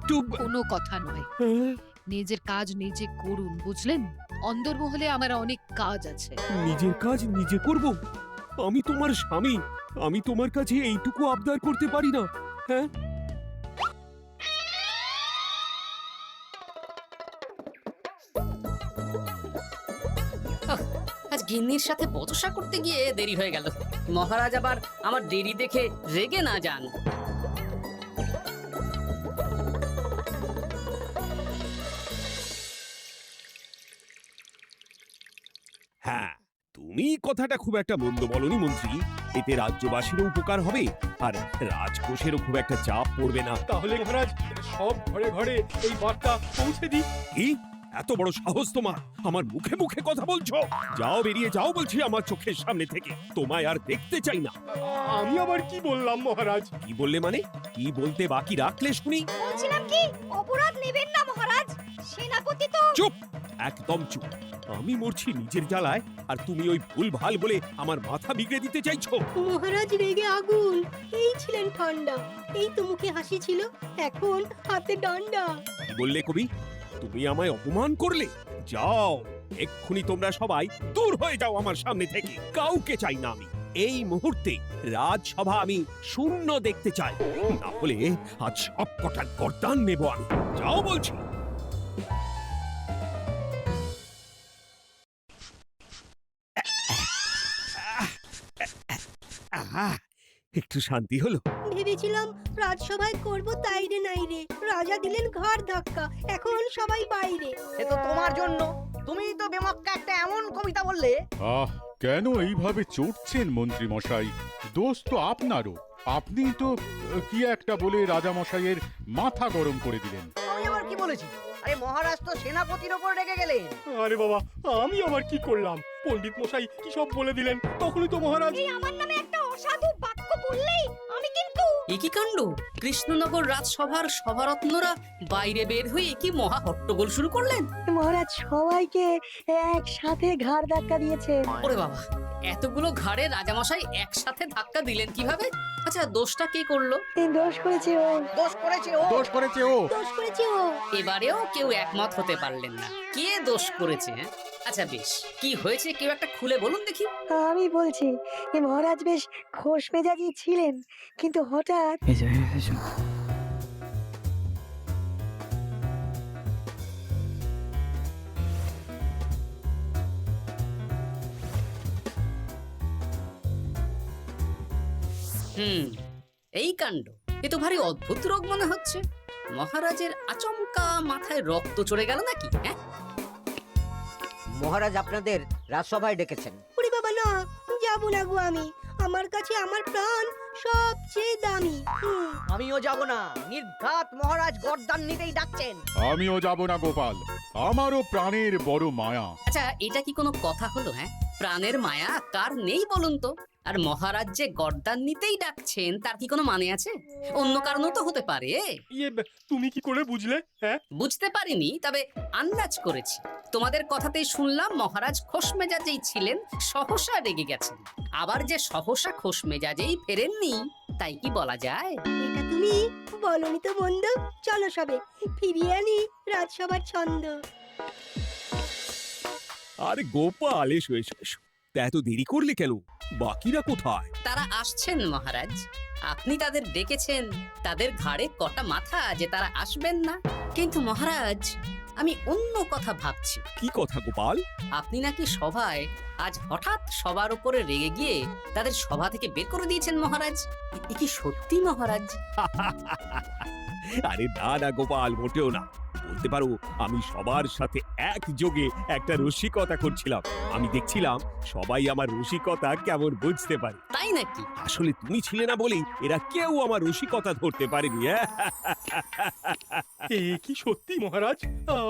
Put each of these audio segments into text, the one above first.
একটু কোনো কথা নয়, নিজের কাজ নিজে করুন, বুঝলেন? অন্দরমহলে আমার অনেক কাজ আছে। নিজের কাজ নিজে করব? আমি তোমার স্বামী, আমি তোমার কাছে এইটুকু আবদার করতে পারি না? হ্যাঁ, আজ গিন্নির সাথে বচসা করতে গিয়ে দেরি হয়ে গেল। মহারাজ আবার আমার দেরি দেখে রেগে না যান। হ্যাঁ, তুমি কথাটা খুব একটা মন্দ বলনি মন্ত্রী। এতে রাজ্যবাসীরও উপকার হবে আর রাজকোষেরও খুব একটা চাপ পড়বে না। তাহলে মহারাজ সব ঘরে ঘরে এই বার্তা পৌঁছে দিই। কি এত বড় সাহস তোমার? আমার মুখে মুখে কথা বলছো? যাও, বেরিয়ে যাও বলছি আমার চোখের সামনে থেকে। তোমায় আর দেখতে চাই না। আমি আবার কি বললাম মহারাজ? কি বললে মানে? কি বলতে বাকি রাখলে শুনি? বলছিলাম কি, অপরাধ নেবেন না মহারাজ, সেনাপতি তো। চুপ, একদম চুপ। আমি মরছি নিজের জ্বালায় আর তুমি ওই ভুল ভাল বলে আমার মাথা বিগড়ে দিতে চাইছো? মহারাজ রেগে আগুন, এই ছিলেন ঠান্ডা, এই তো মুখে হাসি ছিল, এখন হাতে ডান্ডা। কি বললে কবি? তুমি আমায় অপমান করলে? যাও, এক্ষুনি তোমরা সবাই দূর হয়ে যাও আমার সামনে থেকে। কাউকে চাই না আমি। এই মুহূর্তে রাজসভা আমি শূন্য দেখতে চাই, না হলে আজ সব কটা গর্দান নেব আমি। যাও বলছি। আহা, একটু শান্তি হলো। ভেবেছিলাম রাজসভায় করব তাই রে নাই রে, রাজা দিলেন ঘাড় ধাক্কা, এখন সবাই বাইরে। এ তো তোমার জন্য, তুমিই তো বেমক্কা একটা এমন কবিতা বললে। আহ, কেন এইভাবে চড়ছেন মন্ত্রী মশাই? দোষ তো আপনারও। আপনি তো কি একটা বলে রাজা মশাইয়ের মাথা গরম করে দিলেন। আমি আবার কি বলেছি? আরে মহারাজ তো সেনাপতির ওপর রেগে গেলেন। আরে বাবা, আমি আবার কি করলাম? পণ্ডিত মশাই কি সব বলে দিলেন, তখনই তো মহারাজ। এই আমার নামে একটা অসাধু বাক্য বললেই আমি কিন্তু। এ কি কাণ্ড! কৃষ্ণনগর রাজসভার সভারত্নরা বাইরে বের হয়ে কি মহা হট্টগোল শুরু করলেন। মহারাজ সবাইকে একসাথে ঘাড় ধাক্কা দিয়েছেন। ওরে বাবা, এতগুলো ঘাড়ে রাজামশাই একসাথে ধাক্কা দিলেন কিভাবে? আচ্ছা, দোষটা কে করলো? দোষ করেছে ও, দোষ করেছে ও। দোষ করেছে ও। দোষ করেছে ও। এবারেও কেউ একমত হতে পারলেন না। কে দোষ করেছে? হ্যাঁ? আচ্ছা বেশ, কি হয়েছে কেউ একটা খুলে বলুন দেখি। আমি বলছি, মহারাজ বেশ খোশ মেজাজি ছিলেন, কিন্তু হঠাৎ এই কাণ্ড! এ তো ভারী অদ্ভুত রোগ মনে হচ্ছে। মহারাজের আচমকা মাথায় রক্ত চড়ে গেল নাকি? হ্যাঁ, মহারাজ আপনাদের রাজসভায় ডেকেছেন। ওরে বাবা না, যাবো না গো আমি, আমার কাছে আমার প্রাণ সবচেয়ে দামি। আমিও যাব না, নির্ঘাত মহারাজ গর্দান নিতেই ডাকছেন। আমিও যাব না গোপাল, আমারও প্রাণের বড় মায়া। আচ্ছা এটা কি কোনো কথা হলো? হ্যাঁ, প্রাণের মায়া কার নেই বলুন তো? আর মহারাজ যে গর্দান নিতেই ডাকছেন তার কি কোনো মানে আছে? অন্য কারণও তো হতে পারে। তুমি কি করে বুঝলে? হ্যাঁ, বুঝতে পারিনি, তবে আন্দাজ করেছি। তোমাদের কথাতেই শুনলাম মহারাজ খোশ মেজাজেই ছিলেন, সহসা রেগে গেছেন। আবার যে সহসা খোশ মেজাজেই ফেরেননি, তাই কি বলা যায়? এটা তুমি বলনি তো বন্ধু, চলো সবে ফিরিয়ে আনি রাজসভার ছন্দ। আরে গোপাল, এসো এসো এসো। তা এত দেরি করলে কেন? বাকিরা কোথায়? তারা আসছেন মহারাজ। আপনি তাদের ডেকেছেন, তাদের ঘাড়ে কটা মাথা যে তারা আসবেন না। কিন্তু মহারাজ, আমি অন্য কথা ভাবছি। কি কথা গোপাল? আপনি নাকি সভায় আজ হঠাৎ সবার উপরে রেগে গিয়ে তাদের সভা থেকে বের করে দিয়েছেন মহারাজ। এ কি সত্যি মহারাজ? আরে না না গোপাল, মোটেও না। বলতে পারো আমি সবার সাথে একযোগে একটা রসিকতা করছিলাম। আমি দেখছিলাম সবাই আমার রসিকতা কেমন বুঝতে পারে। তাই নাকি? আসলে তুমি ছিলে না বলেই এরা কেউ আমার রসিকতা ধরতে পারেনি। এ কি সত্যি মহারাজ?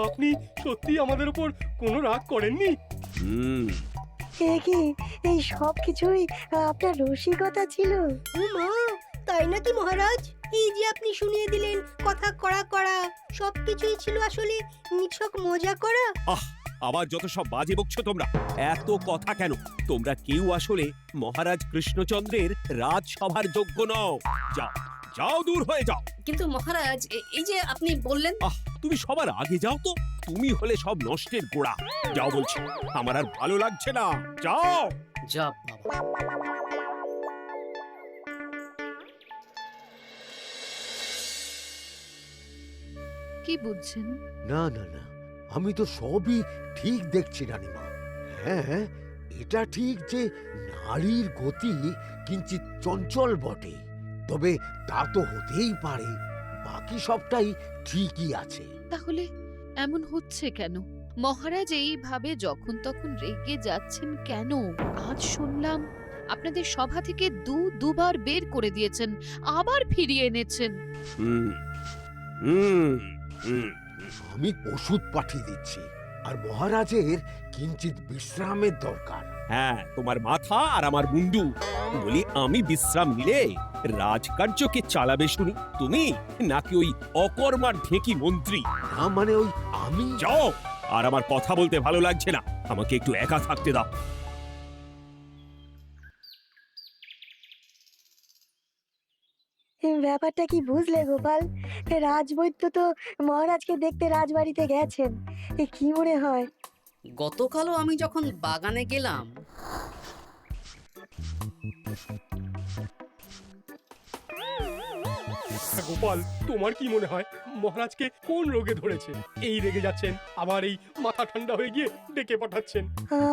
আপনি সত্যি আমাদের উপর কোনো রাগ করেননি? হুম, এ কি, এই সব কিছুই আপনার রসিকতা ছিল? মা, তাই নাকি মহারাজ? এই যে আপনি শুনিয়ে দিলেন কথা কড়া কড়া, সবকিছুই ছিল আসলে নিছক মজা করা। আবার যত সব বাজে বকছো তোমরা। এত কথা কেন? তোমরা কেউ আসলে মহারাজ কৃষ্ণচন্দ্রের রাজসভার যোগ্য নও। যাও যাও, দূর হয়ে যাও। কিন্তু মহারাজ এই যে আপনি বললেন, তুমি সবার আগে যাও তো, তুমি হলে সব নষ্টের গোড়া। যাও বলছি, আমার আর ভালো লাগছে না, যাও। জব বাবা। কি বুঝছেন? না না না, আমি তো সবই ঠিক দেখছি রানীমা। হ্যাঁ, এটা ঠিক যে নারীর গতি কিঞ্চিত চঞ্চল বটে, তবে তা তো হতেই পারে, বাকি সবটাই ঠিকই আছে। তাহলে এমন হচ্ছে কেন? মহারাজ এইভাবে যখন তখন রেগে যাচ্ছেন কেন? আজ শুনলাম আপনাদের সভা থেকে দুবার বের করে দিয়েছেন, আবার ফিরিয়ে এনেছেন। হুম হুম হুম আমি ওষুধ পাঠিয়ে দিচ্ছি, আর মহারাজের কিঞ্চিত বিশ্রামের দরকার। হ্যাঁ, তোমার মাথা আর আমার মুন্ডু, বলি আমি বিশ্রাম নিলে রাজকার্যকে চালাবে শুনি তুমি, নাকি ওই অকর্মার ঢেকি মন্ত্রী? না মানে ওই আমি। যাও, আর আমার কথা বলতে ভালো লাগছে না, আমাকে একটু একা থাকতে দাও। ব্যাপারটা কি বুঝলে গোপাল? রাজবৈদ্য তো মহারাজকে দেখতে রাজবাড়িতে গেছেন, কি মনে হয়? গতকালও আমি যখন বাগানে গেলাম, গোপাল, তোমার কি মনে হয় মহারাজকে কোন রোগে ধরেছে? এই রেগে যাচ্ছেন, আবার এই মাথা ঠান্ডা হয়ে গিয়ে ডেকে পাঠাচ্ছেন।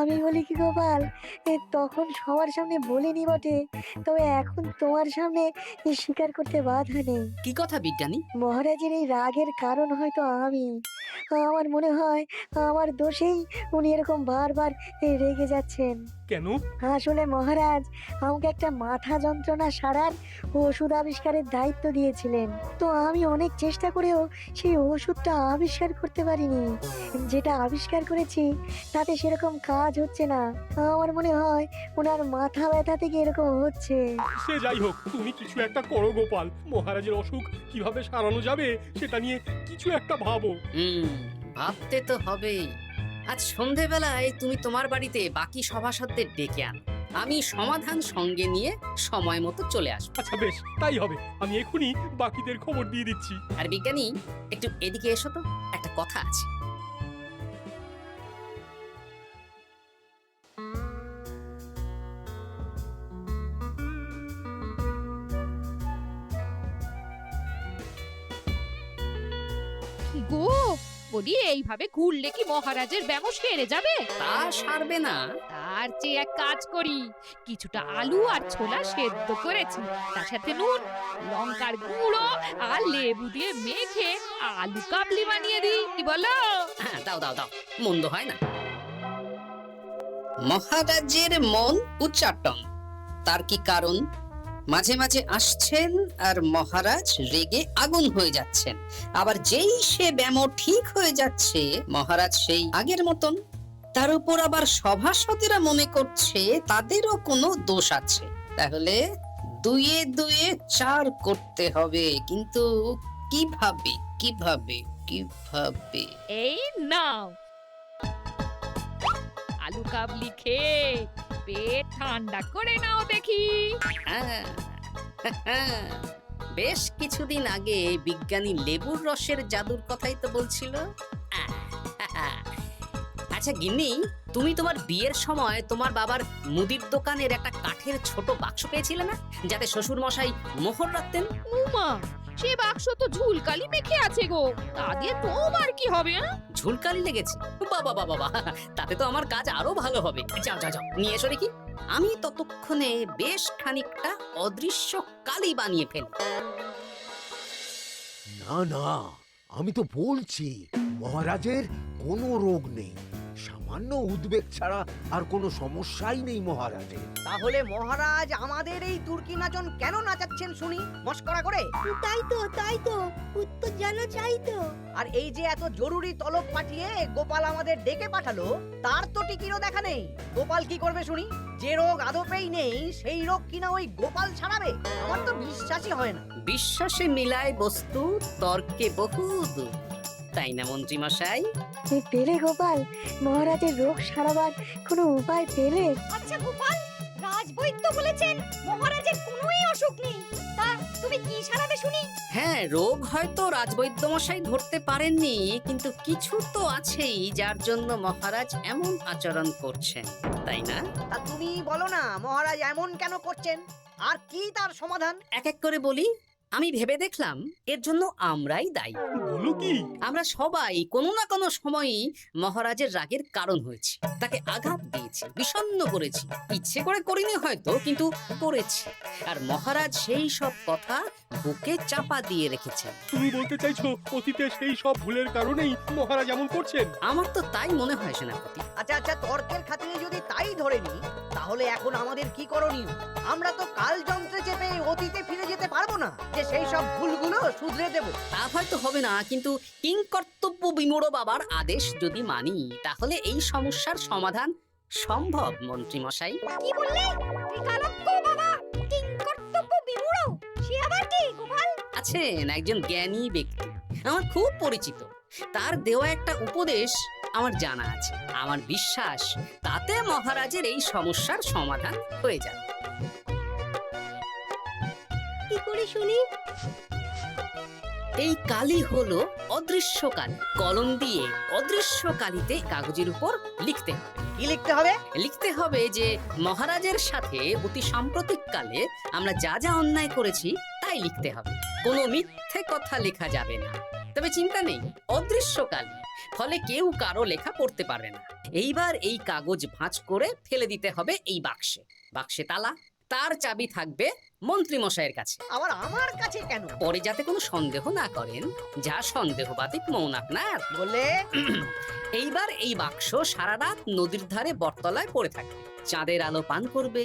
আমি বলি কি গোপাল, তখন সবার সামনে বলিনি বটে, তবে এখন তোমার সামনে স্বীকার করতে বাধা নেই। কি কথা বিজ্ঞানী? মহারাজের এই রাগের কারণ হয়তো আমি। আমার মনে হয় আমার দোষেই উনি এরকম বারবার রেগে যাচ্ছেন। কেন? আসলে মহারাজ আমাকে একটা মাথা যন্ত্রণা সারার ওষুধ আবিষ্কারের দায়িত্ব দিয়েছিলেন, তো আমি অনেক চেষ্টা করেও সেই ওষুধটা আবিষ্কার করতে পারিনি। যেটা আবিষ্কার করেছি তাতে সেরকম কাজ হচ্ছে না। আমার মনে হয় ওনার মাথা ব্যথা থেকে এরকম হচ্ছে। সে যাই হোক, তুমি কিছু একটা করো গোপাল, মহারাজের অসুখ কিভাবে সারানো যাবে সেটা নিয়ে কিছু একটা ভাবো। ভাবতে তো হবেই। আজ সন্ধেবেলায় তুমি তোমার বাড়িতে বাকি সভাসদদের ডেকে আনো, আমি সমাধান সঙ্গে নিয়ে সময় মতো চলে আসবো। আচ্ছা বেশ, তাই হবে। আমি এখনই বাকিদের খবর দিয়ে দিচ্ছি। আর বিজ্ঞানী, একটু এদিকে এসো তো, একটা কথা আছে। গো, বলি এইভাবে ঘুরলে কি মহারাজের ব্যামো সেরে যাবে? তা সারবে না। তার চেয়ে এক কাজ করি, কিছুটা আলু আর ছোলা সেদ্ধ করেছি, তার সাথে নুন, লঙ্কার গুঁড়ো আর লেবু দিয়ে মেখে আলু কাবলি বানিয়ে দিই, কি বলো? হ্যাঁ, দাও দাও দাও, মন্দ হয় না। মহারাজের মন উচ্চাটন, তার কি কারণ? মাঝে মাঝে আসছেন আর মহারাজ রেগে আগুন হয়ে যাচ্ছেন, আবার যেই সে ব্যামো ঠিক হয়ে যাচ্ছে মহারাজ সেই আগের মতন। তার উপর আবার সভাসদেরা মনে করছে তাদেরও কোনো দোষ আছে। তাহলে দুয়ে দুয়ে চার করতে হবে, কিন্তু কিভাবে কিভাবে কিভাবে? এই নাও আলু কাবলি খেয়ে পেট ঠান্ডা করে নাও দেখি। হ্যাঁ, বেশ কিছুদিন আগে বিজ্ঞানী লেবুর রসের জাদুর কথাই তো বলছিল। আচ্ছা গিন্নি, তুমি তোমার বিয়ের সময় তোমার বাবার মুদির দোকানের একটা কাঠের ছোট বাক্স পেয়েছিলে না, যাতে শ্বশুর মশাই মোহর রাখতেন? উমা, সে বাক্স তো ঝুলকালি মেখে আছে গো, তা দিয়ে তোমার কি হবে? ঝুলকালি লেগেছে? বাবা বাবা বাবা, তাতে তো আমার কাজ আরো ভালো হবে। যাও যাও যাও, নিয়ে এসো দেখি। আমি ততক্ষণে বেশ খানিকটা অদৃশ্য কালি বানিয়ে ফেলি। না না, আমি তো বলছি মহারাজের কোনো রোগ নেই, সামান্য উদ্বেগ ছাড়া আর কোনো সমস্যাই নেই মহারাজের। তাহলে মহারাজ আমাদের এই তুর্কি নাচন কেন নাচাচ্ছেন শুনি, মস্করা করে? তাই তো উত্তর জানা চাই তো। আর এই যে এত জরুরি তলব পাঠিয়ে গোপাল আমাদের ডেকে পাঠালো, তার তো টিকিরও দেখা নেই। গোপাল কি করবে শুনি? যে রোগ আদপেই নেই সেই রোগ কিনা ওই গোপাল ছাড়াবে? আমার তো বিশ্বাসই হয় না। বিশ্বাসে মিলায় বস্তু, তর্কে বহু দূর, তাই না মন্ত্রী মশাই? পেলে গোপাল, মহারাজের রোগ সারাবার কোনো উপায় পেলে? আচ্ছা গোপাল, রাজবৈদ্য বলেছেন মহারাজের কোনোই অসুখ নেই। তা তুমি কি সারাবে শুনি? হ্যাঁ, রোগ হয়তো রাজবৈদ্য মশাই ধরতে পারেননি, কিন্তু কিছু তো আছেই যার জন্য মহারাজ এমন আচরণ করছেন, তাই না? তা তুমি বলো না মহারাজ এমন কেন করছেন, আর কি তার সমাধান? এক এক করে বলি। আমি ভেবে দেখলাম এর জন্য আমরাই দায়ী। বলো কি? আমরা সবাই কোনো না কোনো সময়ই মহারাজের রাগের কারণ হয়েছি, তাকে আঘাত দিয়েছি, বিষণ্ণ করেছি। ইচ্ছে করে করিনি হয়তো, কিন্তু করেছি। আর মহারাজ সেই সব কথা বুকে চাপা দিয়ে রেখেছেন। তুমি বলতে চাইছো অতীতে সেই সব ভুলের কারণেই মহারাজ এমন করছেন? আমার তো তাই মনে হয় সেনাপতি। আচ্ছা আচ্ছা, তর্কের খাতিরে যদি তাই ধরে নি, তাহলে এখন আমাদের কি করণীয়? আমরা তো কাল যন্ত্রে চেপে অতীতে ফিরে যেতে পারবো না যে সেই সব ভুলগুলো শুধরে দেব। তা হয়তো হবে না, কিন্তু কিংকর্তব্য বিমূঢ় বাবার আদেশ যদি মানি, তাহলে এই সমস্যার সমাধান সম্ভব মন্ত্রী মশাই। কি বললে? ত্রিকালজ্ঞ বাবা কিংকর্তব্য বিমূঢ়, সে আবার কি গোপাল? আছেন একজন জ্ঞানী ব্যক্তি, আমার খুব পরিচিত। তার দেওয়া একটা উপদেশ আমার জানা আছে। আমার বিশ্বাস তাতে মহারাজের এই সমস্যার সমাধান হয়ে যাবে। কি করে শুনি? এই কালি হলো অদৃশ্য কালি। কলম দিয়ে অদৃশ্য কালিতে কাগজের উপর লিখতে হবে। কি লিখতে হবে? লিখতে হবে যে মহারাজের সাথে অতি সাম্প্রতিক কালে আমরা যা যা অন্যায় করেছি তাই লিখতে হবে। কোনো মিথ্যে কথা লেখা যাবে না। তবে চিন্তা নেই, অদৃশ্য কালি, ফলে কেউ কারো লেখা পড়তে পারবে না। এইবার এই কাগজ ভাঁজ করে ফেলে দিতে হবে এই বাক্সে। বাক্সে তালা, তার চাবি থাকবে মন্ত্রী মশাইয়ের কাছে। আবার আমার কাছে কেন? পরে যাতে কোনো সন্দেহ না করেন, যা সন্দেহ বাতিক মৌন আপনার। কি বললে? এইবার এই বাক্স সারা রাত নদীর ধারে বটতলায় পড়ে থাকবে, চাঁদের আলো পান করবে।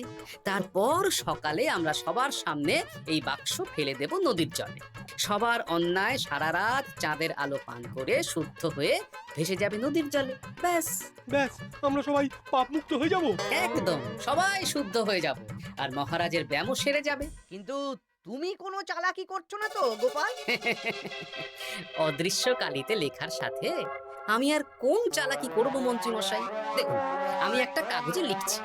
তারপর সকালে আমরা সবার সামনে এই বাক্স ফেলে দেব নদীর জলে। সবার অন্যায় সারা রাত চাঁদের আলো পান করে শুদ্ধ হয়ে ভেসে যাবে নদীর জলে। ব্যাস, ব্যাস, আমরা সবাই পাপ মুক্ত হয়ে যাব। একদম সবাই শুদ্ধ হয়ে যাব, আর মহারাজের ব্যায়ামও সেরে যাবে। কিন্তু তুমি কোনো চালাকি করছো না তো গোপাল? অদৃশ্য কালিতে লেখার সাথে আমি আর কোন চালাকি করব মন্ত্রী মশাই? দেখুন, আমি একটা কাগজে লিখছি।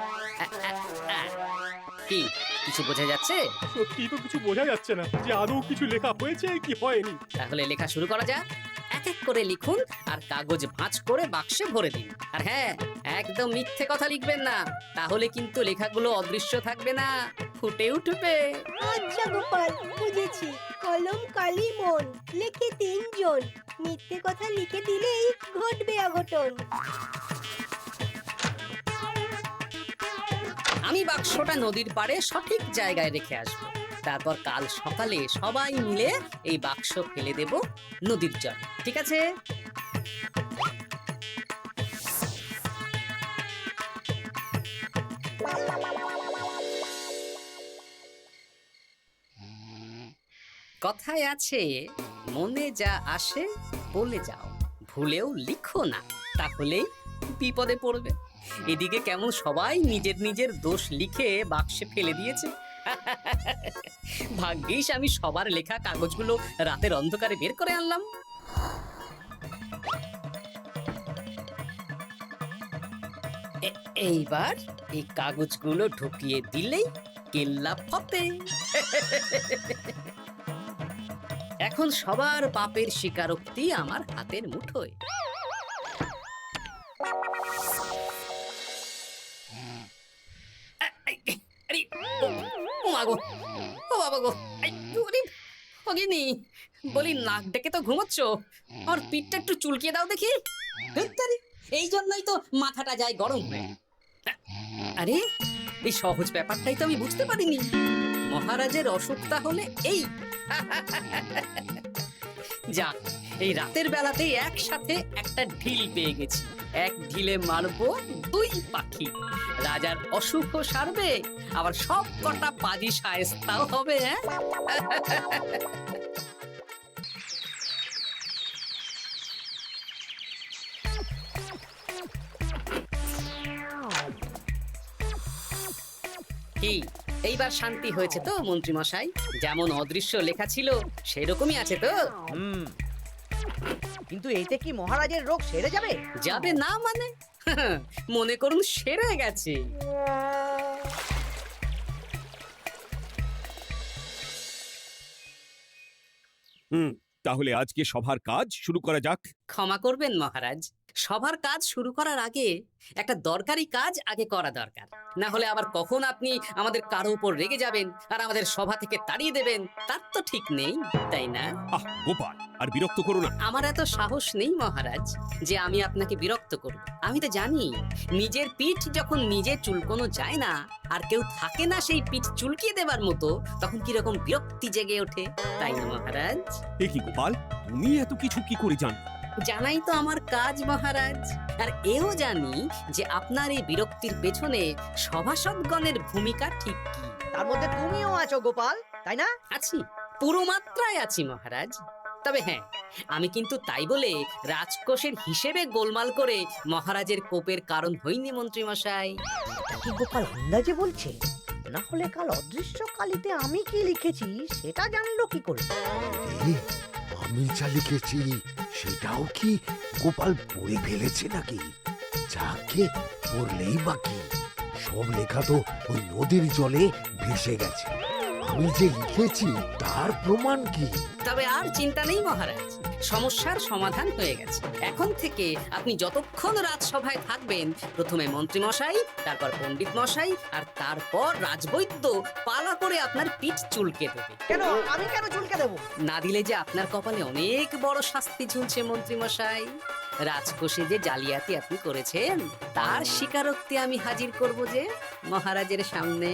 কি কিছু বোঝা যাচ্ছে? সত্যি তো কিছু বোঝা যাচ্ছে না যে আদৌ কিছু লেখা হয়েছে কি হয়নি। তাহলে লেখা শুরু করা যাক। এক এক করে লিখুন আর কাগজ ভাঁজ করে বাক্সে ভরে দিন। আর হ্যাঁ, একদম মিথ্যে কথা লিখবেন না, তাহলে কিন্তু লেখাগুলো অদৃশ্য থাকবে না, ফুটে উঠবে। আচ্ছা গোপাল, বুঝেছি। কলম কালি মন, লেখে 3 জন। মিথ্যে কথা লিখে দিলেই ঘটবে অঘটন। আমি বাক্সটা নদীর পাড়ে সঠিক জায়গায় রেখে আসবো। তারপর কাল সকালে সবাই মিলে এই বাক্স ফেলে দেব নদীর জলে। ঠিক আছে? কথায় আছে, মনে যা আসে বলে যাও, ভুলেও লিখো না, তাহলেই বিপদে পড়বে। এদিকে কেমন সবাই নিজের নিজের দোষ লিখে বাক্সে ফেলে দিয়েছে। ভাগ্যিস আমি সবার লেখা কাগজগুলো রাতের অন্ধকারে বের করে আনলাম। এইবার এই কাগজগুলো ঢুকিয়ে দিলেই কেল্লা ফতে। এখন সবার পাপের স্বীকারোক্তি আমার হাতের মুঠোয়। বলি, নাক ডেকে তো ঘুমোচ্ছ, আর পিঠটা একটু চুলকিয়ে দাও দেখি। এই জন্যই তো মাথাটা যায় গরম হয়ে। আরে, এই সহজ ব্যাপারটাই তো আমি বুঝতে পারিনি। মহারাজের অসুখটা হলে এই। যাক, এই রাতের বেলাতেই একসাথে একটা ঢিল পেয়ে গেছি। এক ঢিলে মারবো 2 পাখি। রাজার অসুখও সারবে, আবার সব কটা পাজি শায়েস্তাও হবে। কি এইবার শান্তি হয়েছে তো মন্ত্রী মশাই? যেমন অদৃশ্য লেখা ছিল সেরকমই আছে তো? কিন্তু এতে কি মহারাজের রোগ সেরে যাবে? যাবে না মানে? মনে করুন সেরে গেছে। তাহলে আজকে সভার কাজ শুরু করা যাক। ক্ষমা করবেন মহারাজ, সবার কাজ শুরু করার আগে একটা দরকারি কাজ আগে করা দরকার। না হলে আবার কখন আপনি আমাদের কারো উপর রেগে যাবেন আর আমাদের সভা থেকে তাড়িয়ে দেবেন তার তো ঠিক নেই, তাই না? আহ গোপাল, আর বিরক্ত করো না। আমার এত সাহস নেই মহারাজ যে আমি আপনাকে বিরক্ত করব। আমি তো জানি নিজের পিঠ যখন নিজে চুলকোনো যায় না আর কেউ থাকে না সেই পিঠ চুলকিয়ে দেবার মতো, তখন কিরকম বিরক্তি জেগে ওঠে, তাই না মহারাজ? এ কি গোপাল, তুমি এত কিছু কি করে জানো? জানাই তো আমার কাজ মহারাজ। আর এও জানি যে আপনার এই বিরক্তির পেছনে সভাসদগণের ভূমিকা ঠিক কি। তার মধ্যে তুমিও আছো গোপাল, তাই না? আছি, পুরো মাত্রায় আছি মহারাজ। তবে হ্যাঁ, আমি কিন্তু তাই বলে রাজকোষের হিসেবে গোলমাল করে মহারাজের কোপের কারণ হইনি মন্ত্রী মশাই। এটা কি গোপাল আন্দাজে বলছে? না হলে কাল অদৃশ্য কালিতে আমি কি লিখেছি সেটা জানলো কি করে? এ, আমি যা লিখেছি সেটাও কি গোপাল পড়ে ফেলেছে নাকি? যাকে পড়লেই বাকি, সব লেখা তো ওই নদীর জলে ভেসে গেছে। আমি যে লিখেছি তার প্রমাণ কি? তবে আর চিন্তা নেই মহারাজ, সমস্যার সমাধান হয়ে গেছে। এখন থেকে আপনি যতক্ষণ রাজসভায় থাকবেন, প্রথমে মন্ত্রী মশাই, তারপর পণ্ডিত মশাই, আর তারপর রাজবৈদ্য পালা করে আপনার পিঠ চুলকে দেবে। কেন আমি কেন চুলকে দেবো? না দিলে যে আপনার কপালে অনেক বড় শাস্তি ঝুলছে মন্ত্রী মশাই। রাজকোষে যে জালিয়াতি আপনি করেছেন তার স্বীকারোক্তি আমি হাজির করব যে মহারাজের সামনে।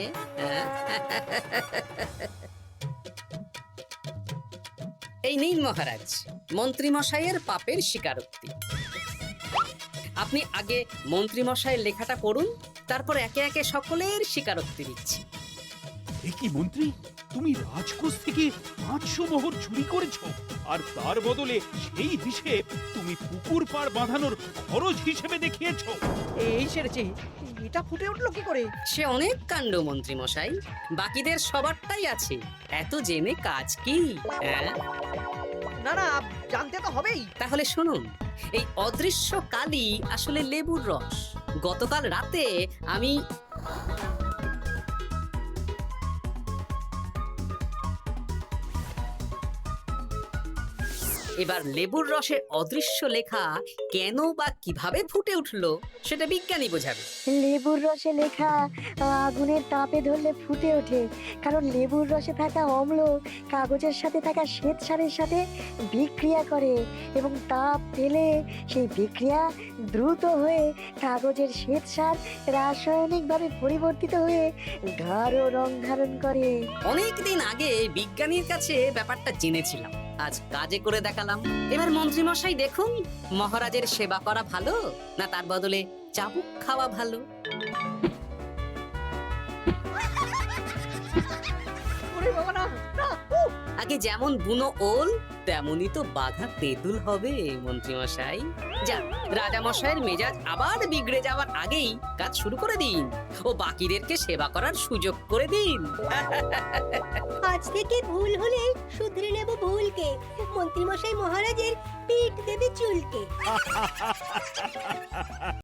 এই নিন মহারাজ, মন্ত্রী মশাইয়ের পাপের স্বীকারোক্তি। আপনি আগে মন্ত্রী মশাইয়ের লেখাটা পড়ুন, তারপর একে একে সকলের স্বীকারোক্তি দিচ্ছি। এ কি মন্ত্রী, তুমি রাজকোষ থেকে 500 মোহর চুরি করেছো, আর তার বদলে সেই হিসেব তুমি পুকুর পাড় বাঁধানোর খরচ হিসেবে দেখিয়েছো। এই সেরেছে, এটা ফুটে উঠলো কি করে? সে অনেক কাণ্ড মন্ত্রী মশাই, বাকিদের সবারটাই আছে, এত জেনে কাজ কি? না না, জানতে তো হবেই। তাহলে শুনুন, এই অদৃশ্য কালি আসলে লেবুর রস। গতকাল রাতে আমি এবার লেবুর রসের অদৃশ্য লেখা কেন বা কিভাবে ফুটে উঠলো সেটা বিজ্ঞানী বোঝাবে। লেবুর রসে লেখা আগুনের তাপে ধরলে ফুটে ওঠে, কারণ লেবুর রসে থাকা অম্ল কাগজের সাথে থাকা শ্বেতসারের সাথে বিক্রিয়া করে এবং তাপ পেলে সেই বিক্রিয়া দ্রুত হয়ে কাগজের শ্বেতসার রাসায়নিকভাবে পরিবর্তিত হয়ে গাঢ় রং ধারণ করে। অনেকদিন আগে বিজ্ঞানীর কাছে ব্যাপারটা জেনেছিলাম, আজ কাজে করে দেখালাম। এবার মন্ত্রী মশাই দেখুন, মহারাজের সেবা করা ভালো না তার বদলে চাবুক খাওয়া ভালো? ওরে বাবা না, না, আগে যেমন বুনো ওল তেমনই তো বাঘা তেঁতুল হবে মন্ত্রী মশাই। যা, রাজা মশাইয়ের মেজাজ আবার বিগড়ে যাওয়ার আগেই কাজ শুরু করে দিন ও বাকিদেরকে সেবা করার সুযোগ করে দিন। আজ থেকে ভুল হলে শুধরে নেব ভুলকে। মন্ত্রীমশাই মহারাজের পিঠ দেবে চুলকে।